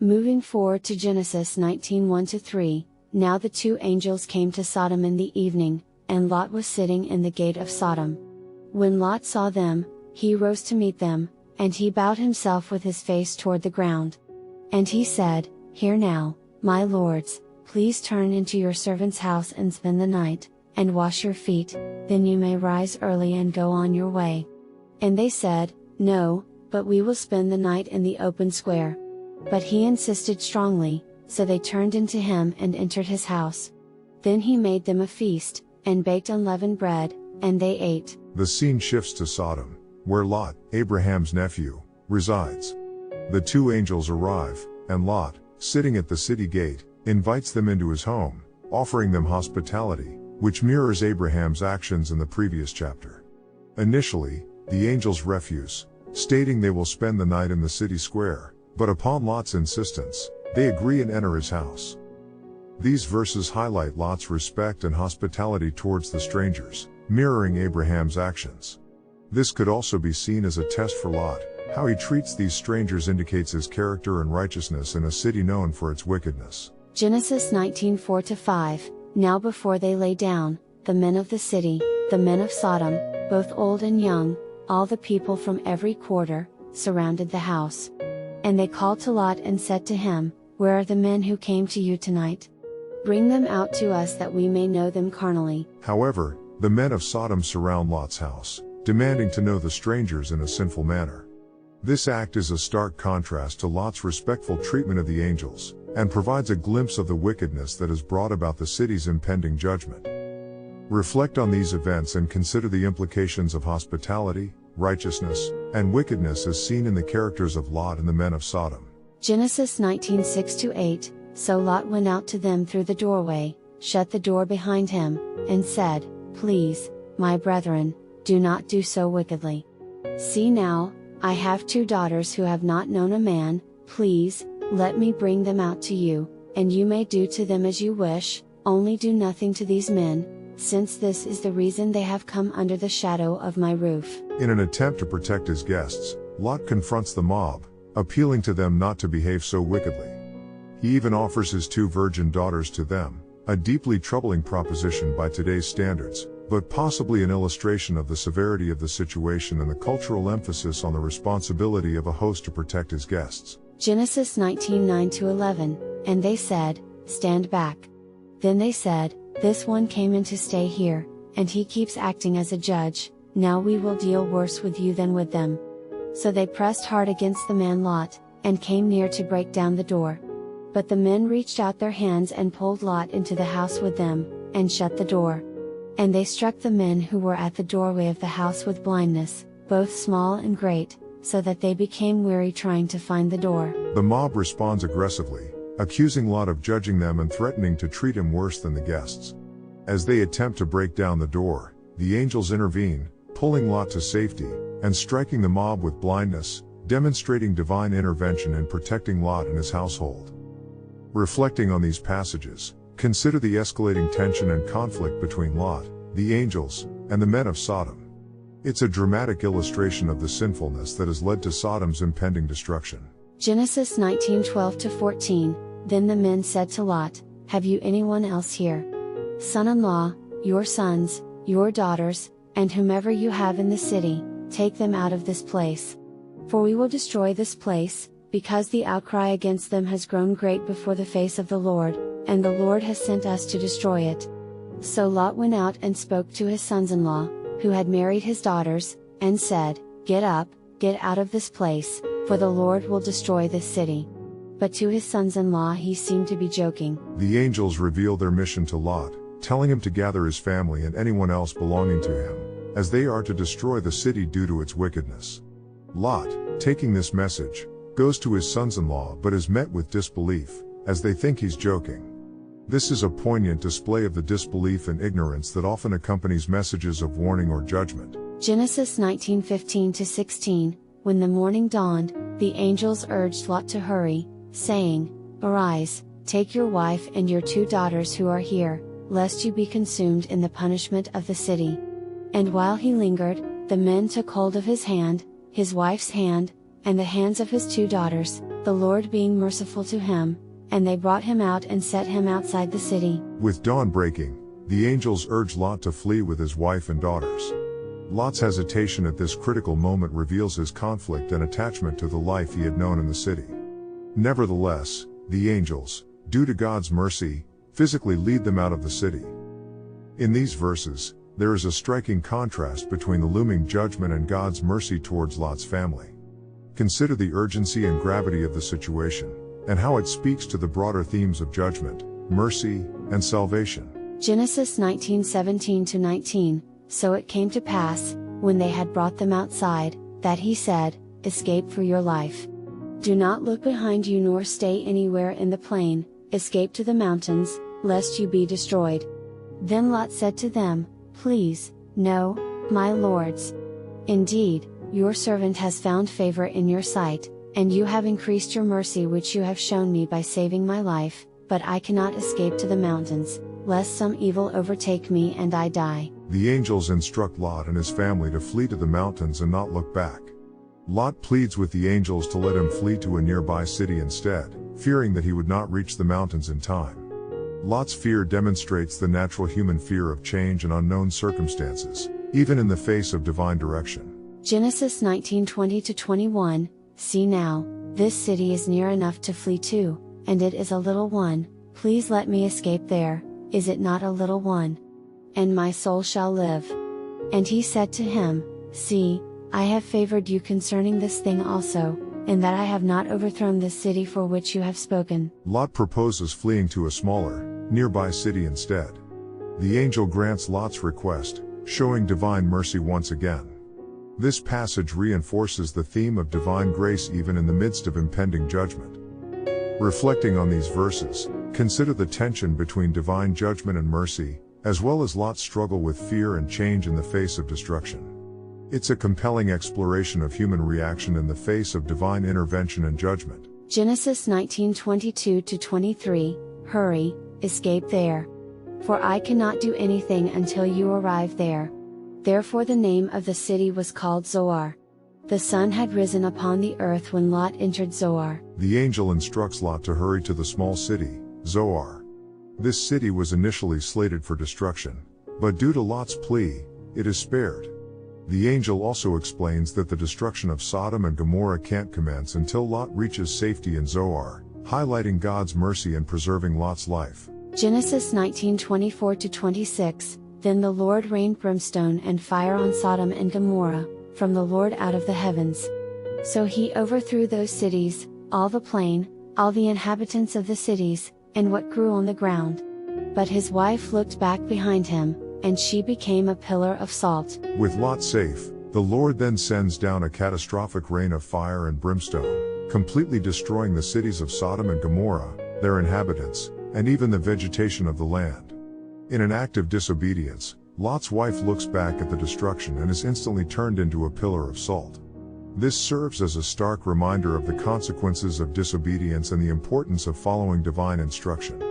Moving forward to Genesis 19:1-3, now the two angels came to Sodom in the evening, and Lot was sitting in the gate of Sodom. When Lot saw them, he rose to meet them, and he bowed himself with his face toward the ground. And he said, "Hear now, my lords, please turn into your servant's house and spend the night, and wash your feet, then you may rise early and go on your way." And they said, "No, but we will spend the night in the open square." But he insisted strongly, so they turned into him and entered his house. Then he made them a feast, and baked unleavened bread, and they ate. The scene shifts to Sodom, where Lot, Abraham's nephew, resides. The two angels arrive, and Lot, sitting at the city gate, invites them into his home, offering them hospitality, which mirrors Abraham's actions in the previous chapter. Initially, the angels refuse, stating they will spend the night in the city square, but upon Lot's insistence, they agree and enter his house. These verses highlight Lot's respect and hospitality towards the strangers, mirroring Abraham's actions. This could also be seen as a test for Lot. How he treats these strangers indicates his character and righteousness in a city known for its wickedness. Genesis 19:4-5, now before they lay down, the men of the city, the men of Sodom, both old and young, all the people from every quarter, surrounded the house. And they called to Lot and said to him, "Where are the men who came to you tonight? Bring them out to us that we may know them carnally." However, the men of Sodom surround Lot's house, demanding to know the strangers in a sinful manner. This act is a stark contrast to Lot's respectful treatment of the angels, and provides a glimpse of the wickedness that has brought about the city's impending judgment. Reflect on these events and consider the implications of hospitality, righteousness, and wickedness as seen in the characters of Lot and the men of Sodom. Genesis 19:6-8, so Lot went out to them through the doorway, shut the door behind him, and said, "Please, my brethren, do not do so wickedly. See now, I have two daughters who have not known a man, please, let me bring them out to you, and you may do to them as you wish, only do nothing to these men, since this is the reason they have come under the shadow of my roof." In an attempt to protect his guests, Lot confronts the mob, appealing to them not to behave so wickedly. He even offers his two virgin daughters to them, a deeply troubling proposition by today's standards, but possibly an illustration of the severity of the situation and the cultural emphasis on the responsibility of a host to protect his guests. Genesis 19:9-11, and they said, "Stand back." Then they said, "This one came in to stay here, and he keeps acting as a judge, now we will deal worse with you than with them." So they pressed hard against the man Lot, and came near to break down the door. But the men reached out their hands and pulled Lot into the house with them, and shut the door. And they struck the men who were at the doorway of the house with blindness, both small and great, so that they became weary trying to find the door. The mob responds aggressively, accusing Lot of judging them and threatening to treat him worse than the guests. As they attempt to break down the door, the angels intervene, pulling Lot to safety, and striking the mob with blindness, demonstrating divine intervention in protecting Lot and his household. Reflecting on these passages, consider the escalating tension and conflict between Lot, the angels, and the men of Sodom. It's a dramatic illustration of the sinfulness that has led to Sodom's impending destruction. Genesis 19:12-14, then the men said to Lot, "Have you anyone else here? Son-in-law, your sons, your daughters, and whomever you have in the city, take them out of this place. For we will destroy this place, because the outcry against them has grown great before the face of the Lord, and the Lord has sent us to destroy it." So Lot went out and spoke to his sons-in-law, who had married his daughters, and said, "Get up, get out of this place, for the Lord will destroy this city." But to his sons-in-law he seemed to be joking. The angels reveal their mission to Lot, telling him to gather his family and anyone else belonging to him, as they are to destroy the city due to its wickedness. Lot, taking this message, goes to his sons-in-law but is met with disbelief, as they think he's joking. This is a poignant display of the disbelief and ignorance that often accompanies messages of warning or judgment. Genesis 19:15-16, when the morning dawned, the angels urged Lot to hurry, saying, "Arise, take your wife and your two daughters who are here, lest you be consumed in the punishment of the city." And while he lingered, the men took hold of his hand, his wife's hand, and the hands of his 2 daughters, the Lord being merciful to him, and they brought him out and set him outside the city. With dawn breaking, the angels urge Lot to flee with his wife and daughters. Lot's hesitation at this critical moment reveals his conflict and attachment to the life he had known in the city. Nevertheless, the angels, due to God's mercy, physically lead them out of the city. In these verses, there is a striking contrast between the looming judgment and God's mercy towards Lot's family. Consider the urgency and gravity of the situation, and how it speaks to the broader themes of judgment, mercy, and salvation. Genesis 19:17-19. So it came to pass, when they had brought them outside, that he said, "Escape for your life. Do not look behind you nor stay anywhere in the plain, escape to the mountains, lest you be destroyed." Then Lot said to them, "Please, no, my lords. Indeed, your servant has found favor in your sight, and you have increased your mercy which you have shown me by saving my life, but I cannot escape to the mountains, lest some evil overtake me and I die." The angels instruct Lot and his family to flee to the mountains and not look back. Lot pleads with the angels to let him flee to a nearby city instead, fearing that he would not reach the mountains in time. Lot's fear demonstrates the natural human fear of change and unknown circumstances, even in the face of divine direction. Genesis 19:20-21. See now, this city is near enough to flee to, and it is a little one, please let me escape there, is it not a little one? And my soul shall live. And he said to him, See, I have favored you concerning this thing also, in that I have not overthrown this city for which you have spoken. Lot proposes fleeing to a smaller, nearby city instead. The angel grants Lot's request, showing divine mercy once again. This passage reinforces the theme of divine grace even in the midst of impending judgment. Reflecting on these verses, consider the tension between divine judgment and mercy, as well as Lot's struggle with fear and change in the face of destruction. It's a compelling exploration of human reaction in the face of divine intervention and judgment. Genesis 19:22-23. Hurry, escape there. For I cannot do anything until you arrive there. Therefore the name of the city was called Zoar. The sun had risen upon the earth when Lot entered Zoar. The angel instructs Lot to hurry to the small city, Zoar. This city was initially slated for destruction, but due to Lot's plea, it is spared. The angel also explains that the destruction of Sodom and Gomorrah can't commence until Lot reaches safety in Zoar, highlighting God's mercy and preserving Lot's life. Genesis 19:24-26. Then the Lord rained brimstone and fire on Sodom and Gomorrah, from the Lord out of the heavens. So he overthrew those cities, all the plain, all the inhabitants of the cities, and what grew on the ground. But his wife looked back behind him, and she became a pillar of salt. With Lot safe, the Lord then sends down a catastrophic rain of fire and brimstone, completely destroying the cities of Sodom and Gomorrah, their inhabitants, and even the vegetation of the land. In an act of disobedience, Lot's wife looks back at the destruction and is instantly turned into a pillar of salt. This serves as a stark reminder of the consequences of disobedience and the importance of following divine instruction.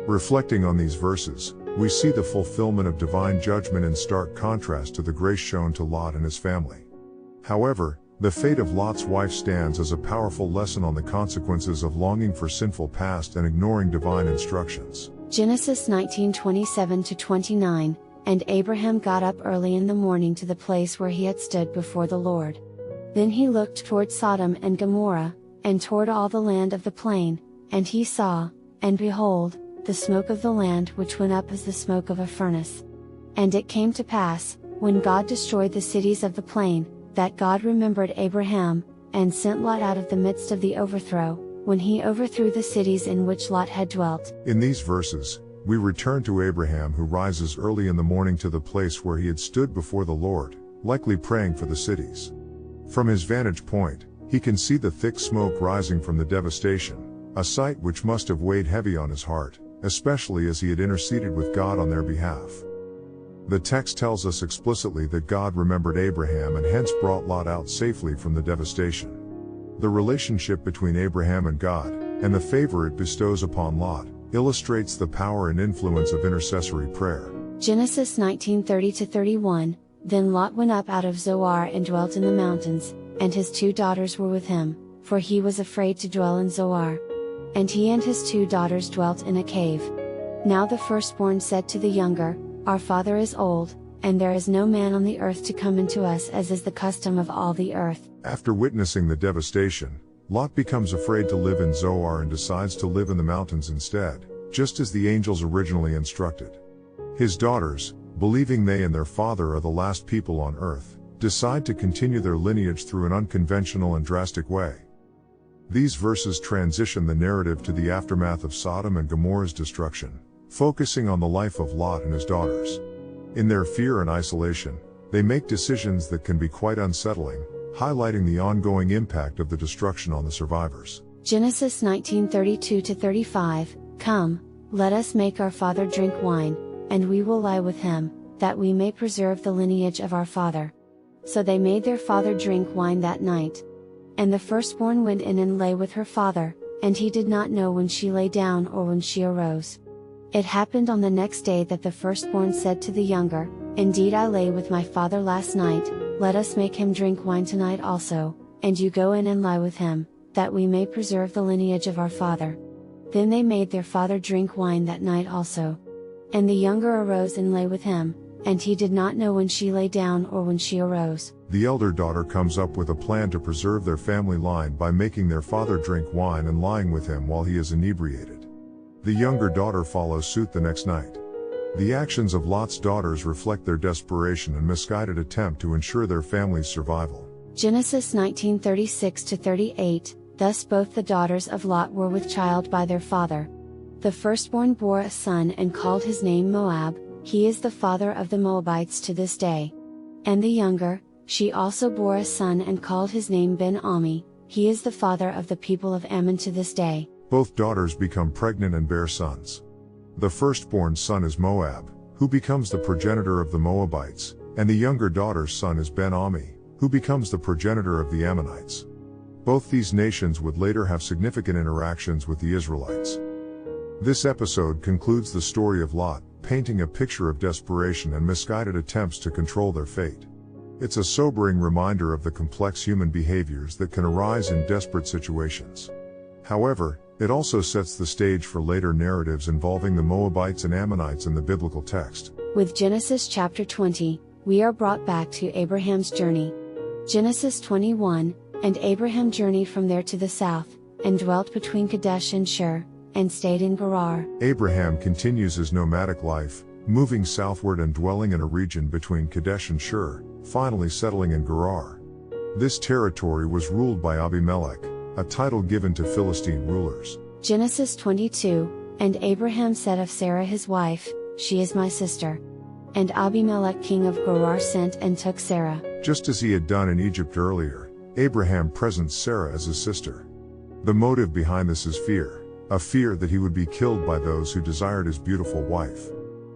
Reflecting on these verses, we see the fulfillment of divine judgment in stark contrast to the grace shown to Lot and his family. However, the fate of Lot's wife stands as a powerful lesson on the consequences of longing for sinful past and ignoring divine instructions. Genesis 19:27-29. And Abraham got up early in the morning to the place where he had stood before the Lord. Then he looked toward Sodom and Gomorrah, and toward all the land of the plain, and he saw, and behold, the smoke of the land which went up as the smoke of a furnace. And it came to pass, when God destroyed the cities of the plain, that God remembered Abraham, and sent Lot out of the midst of the overthrow, when he overthrew the cities in which Lot had dwelt. In these verses, we return to Abraham, who rises early in the morning to the place where he had stood before the Lord, likely praying for the cities. From his vantage point, he can see the thick smoke rising from the devastation, a sight which must have weighed heavy on his heart, especially as he had interceded with God on their behalf. The text tells us explicitly that God remembered Abraham and hence brought Lot out safely from the devastation. The relationship between Abraham and God, and the favor it bestows upon Lot, illustrates the power and influence of intercessory prayer. Genesis 19:30-31. Then Lot went up out of Zoar and dwelt in the mountains, and his 2 daughters were with him, for he was afraid to dwell in Zoar. And he and his 2 daughters dwelt in a cave. Now the firstborn said to the younger, Our father is old, and there is no man on the earth to come into us, as is the custom of all the earth. After witnessing the devastation, Lot becomes afraid to live in Zoar and decides to live in the mountains instead, just as the angels originally instructed. His daughters, believing they and their father are the last people on earth, decide to continue their lineage through an unconventional and drastic way. These verses transition the narrative to the aftermath of Sodom and Gomorrah's destruction, focusing on the life of Lot and his daughters. In their fear and isolation, they make decisions that can be quite unsettling, highlighting the ongoing impact of the destruction on the survivors. Genesis 19:32-35, Come, let us make our father drink wine, and we will lie with him, that we may preserve the lineage of our father. So they made their father drink wine that night. And the firstborn went in and lay with her father, and he did not know when she lay down or when she arose. It happened on the next day that the firstborn said to the younger, Indeed I lay with my father last night, let us make him drink wine tonight also, and you go in and lie with him, that we may preserve the lineage of our father. Then they made their father drink wine that night also. And the younger arose and lay with him, and he did not know when she lay down or when she arose. The elder daughter comes up with a plan to preserve their family line by making their father drink wine and lying with him while he is inebriated. The younger daughter follows suit the next night. The actions of Lot's daughters reflect their desperation and misguided attempt to ensure their family's survival. Genesis 19:36-38, Thus both the daughters of Lot were with child by their father. The firstborn bore a son and called his name Moab, he is the father of the Moabites to this day. And the younger, she also bore a son and called his name Ben-Ami, he is the father of the people of Ammon to this day. Both daughters become pregnant and bear sons. The firstborn son is Moab, who becomes the progenitor of the Moabites, and the younger daughter's son is Ben-Ami, who becomes the progenitor of the Ammonites. Both these nations would later have significant interactions with the Israelites. This episode concludes the story of Lot, painting a picture of desperation and misguided attempts to control their fate. It's a sobering reminder of the complex human behaviors that can arise in desperate situations. However, it also sets the stage for later narratives involving the Moabites and Ammonites in the biblical text. With Genesis chapter 20, we are brought back to Abraham's journey. Genesis 21, And Abraham journeyed from there to the south, and dwelt between Kadesh and Shur, and stayed in Gerar. Abraham continues his nomadic life, moving southward and dwelling in a region between Kadesh and Shur, finally settling in Gerar. This territory was ruled by Abimelech, a title given to Philistine rulers. Genesis 22, And Abraham said of Sarah his wife, She is my sister. And Abimelech king of Gerar sent and took Sarah. Just as he had done in Egypt earlier, Abraham presents Sarah as his sister. The motive behind this is fear, a fear that he would be killed by those who desired his beautiful wife.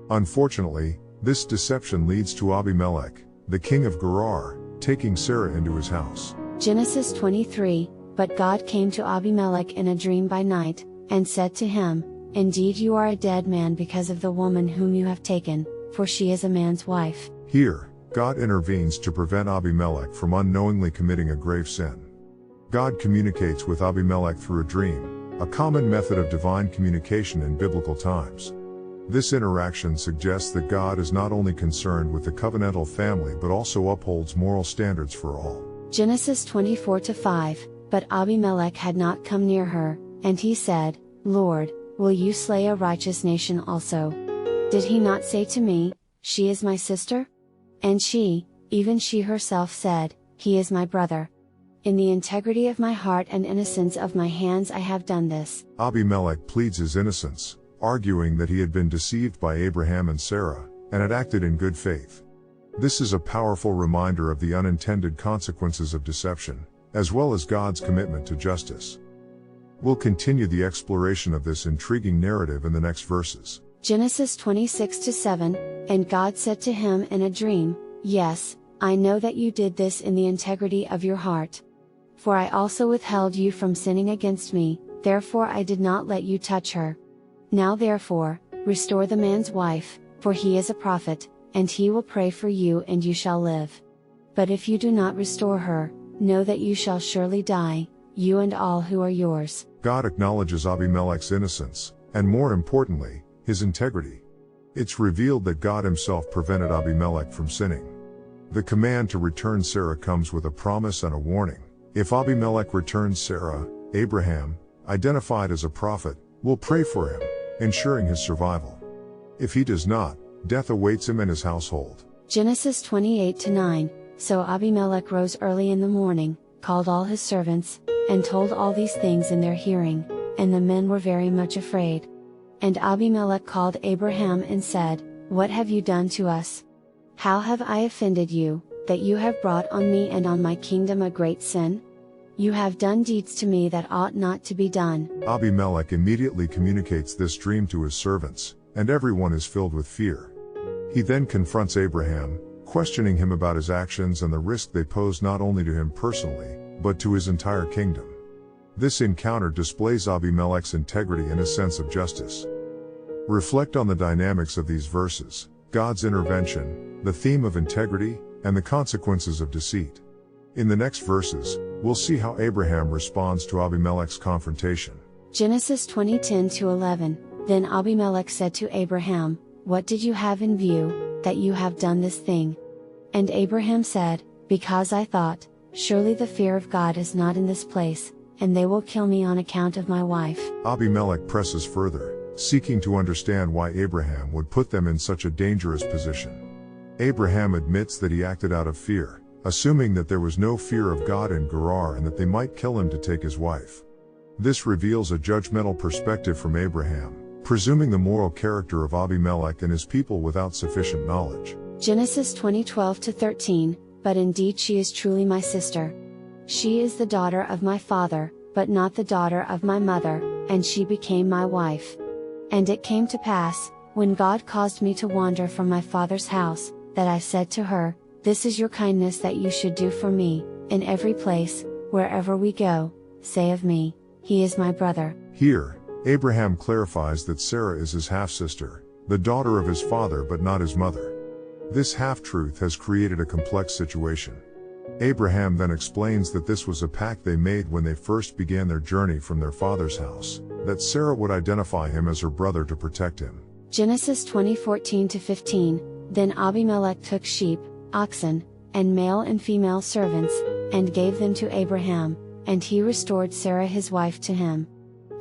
Unfortunately, this deception leads to Abimelech, the king of Gerar, taking Sarah into his house. Genesis 23, But God came to Abimelech in a dream by night, and said to him, Indeed you are a dead man because of the woman whom you have taken, for she is a man's wife. Here, God intervenes to prevent Abimelech from unknowingly committing a grave sin. God communicates with Abimelech through a dream, a common method of divine communication in biblical times. This interaction suggests that God is not only concerned with the covenantal family but also upholds moral standards for all. Genesis 24-5, But Abimelech had not come near her, and he said, Lord, will you slay a righteous nation also? Did he not say to me, She is my sister? And she, even she herself said, He is my brother. In the integrity of my heart and innocence of my hands I have done this. Abimelech pleads his innocence, arguing that he had been deceived by Abraham and Sarah, and had acted in good faith. This is a powerful reminder of the unintended consequences of deception, as well as God's commitment to justice. We'll continue the exploration of this intriguing narrative in the next verses. Genesis 26-7, And God said to him in a dream, Yes, I know that you did this in the integrity of your heart. For I also withheld you from sinning against me, therefore I did not let you touch her. Now therefore, restore the man's wife, for he is a prophet, and he will pray for you and you shall live. But if you do not restore her, know that you shall surely die, you and all who are yours. God acknowledges Abimelech's innocence, and more importantly, his integrity. It's revealed that God himself prevented Abimelech from sinning. The command to return Sarah comes with a promise and a warning. If Abimelech returns Sarah, Abraham, identified as a prophet, will pray for him, ensuring his survival. If he does not, death awaits him and his household. Genesis 28-9. So Abimelech rose early in the morning, called all his servants, and told all these things in their hearing, and the men were very much afraid. And Abimelech called Abraham and said, What have you done to us? How have I offended you, that you have brought on me and on my kingdom a great sin? You have done deeds to me that ought not to be done. Abimelech immediately communicates this dream to his servants, and everyone is filled with fear. He then confronts Abraham, questioning him about his actions and the risk they pose not only to him personally, but to his entire kingdom. This encounter displays Abimelech's integrity and his sense of justice. Reflect on the dynamics of these verses, God's intervention, the theme of integrity, and the consequences of deceit. In the next verses, we'll see how Abraham responds to Abimelech's confrontation. Genesis 20:10-11. Then Abimelech said to Abraham, What did you have in view, that you have done this thing? And Abraham said, Because I thought, surely the fear of God is not in this place, and they will kill me on account of my wife. Abimelech presses further, seeking to understand why Abraham would put them in such a dangerous position. Abraham admits that he acted out of fear, assuming that there was no fear of God in Gerar and that they might kill him to take his wife. This reveals a judgmental perspective from Abraham, presuming the moral character of Abimelech and his people without sufficient knowledge. Genesis 20:12-13. But indeed she is truly my sister. She is the daughter of my father, but not the daughter of my mother, and she became my wife. And it came to pass, when God caused me to wander from my father's house, that I said to her, This is your kindness that you should do for me, in every place, wherever we go, say of me, He is my brother. Here, Abraham clarifies that Sarah is his half-sister, the daughter of his father but not his mother. This half-truth has created a complex situation. Abraham then explains that this was a pact they made when they first began their journey from their father's house, that Sarah would identify him as her brother to protect him. Genesis 20:14-15. Then Abimelech took sheep, oxen, and male and female servants, and gave them to Abraham, and he restored Sarah his wife to him.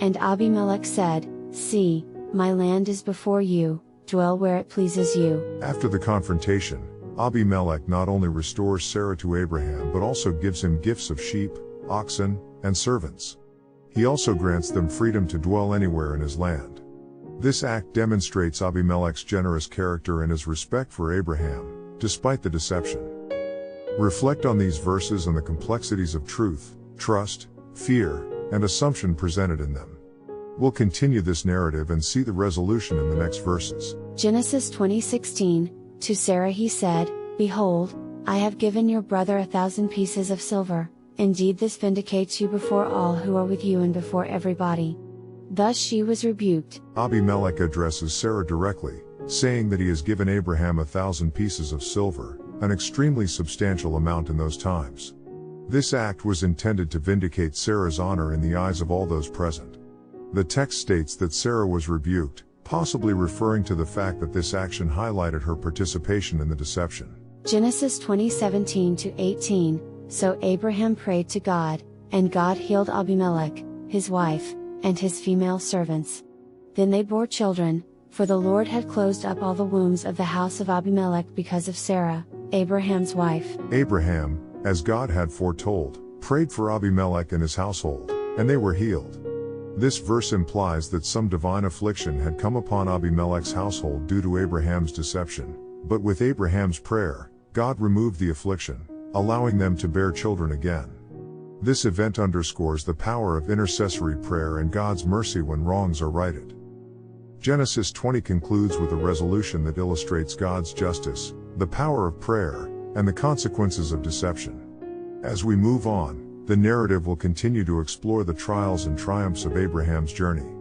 And Abimelech said, See, my land is before you, dwell where it pleases you. After the confrontation, Abimelech not only restores Sarah to Abraham but also gives him gifts of sheep, oxen, and servants. He also grants them freedom to dwell anywhere in his land. This act demonstrates Abimelech's generous character and his respect for Abraham, despite the deception. Reflect on these verses and the complexities of truth, trust, fear, and assumption presented in them. We'll continue this narrative and see the resolution in the next verses. Genesis 20:16. To Sarah he said, Behold, I have given your brother 1,000 pieces of silver, indeed this vindicates you before all who are with you and before everybody. Thus she was rebuked. Abimelech addresses Sarah directly, saying that he has given Abraham 1,000 pieces of silver, an extremely substantial amount in those times. This act was intended to vindicate Sarah's honor in the eyes of all those present. The text states that Sarah was rebuked, possibly referring to the fact that this action highlighted her participation in the deception. Genesis 20:17-18. So Abraham prayed to God, and God healed Abimelech, his wife, and his female servants. Then they bore children, for the Lord had closed up all the wombs of the house of Abimelech because of Sarah, Abraham's wife. Abraham, as God had foretold, prayed for Abimelech and his household, and they were healed. This verse implies that some divine affliction had come upon Abimelech's household due to Abraham's deception, but with Abraham's prayer, God removed the affliction, allowing them to bear children again. This event underscores the power of intercessory prayer and God's mercy when wrongs are righted. Genesis 20 concludes with a resolution that illustrates God's justice, the power of prayer, and the consequences of deception. As we move on, the narrative will continue to explore the trials and triumphs of Abraham's journey.